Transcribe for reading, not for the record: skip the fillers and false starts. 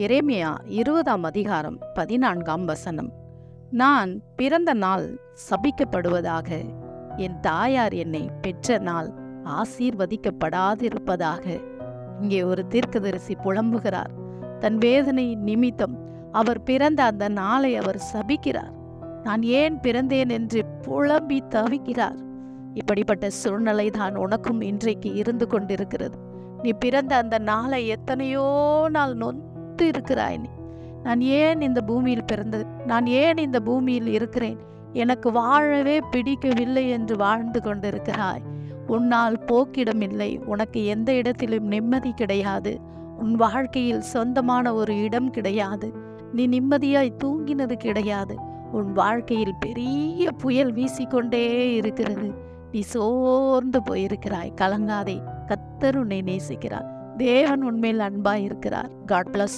எரேமியா 20ஆம் அதிகாரம் 14ஆம் வசனம். நான் பிறந்த நாள் சபிக்கப்படுவதாக, என் தாயார் என்னை பெற்ற நாள் ஆசீர்வதிக்கப்படாதிருப்பதாக. இங்கே ஒரு தீர்க்கதரிசி புலம்புகிறார். தன் வேதனை நிமித்தம் அவர் பிறந்த அந்த நாளை அவர் சபிக்கிறார். நான் ஏன் பிறந்தேன் என்று புலம்பி தவிக்கிறார். இப்படிப்பட்ட சூழ்நிலை தான் உனக்கும் இன்றைக்கு இருந்து கொண்டிருக்கிறது. நீ பிறந்த அந்த நாளை எத்தனையோ நாள் நொந்து இருக்கிறாய். நான் ஏன் இந்த பூமியில் பிறந்தது, நான் ஏன் இந்த பூமியில் இருக்கிறேன், எனக்கு வாழவே பிடிக்கவில்லை என்று வாழ்ந்து கொண்டிருக்கிறாய். உன்னால் போக்கிடமில்லை, உனக்கு எந்த இடத்திலும் நிம்மதி கிடையாது, உன் வாழ்க்கையில் சொந்தமான ஒரு இடம் கிடையாது, நீ நிம்மதியாய் தூங்கினது கிடையாது. உன் வாழ்க்கையில் பெரிய புயல் வீசிக்கொண்டே இருக்கிறது. நீ சோர்ந்து போயிருக்கிறாய். கலங்காதே, கர்த்தர் உன்னை நேசிக்கிறார். தேவன் உன்மேல் அன்பாய் இருக்கிறார். God plus.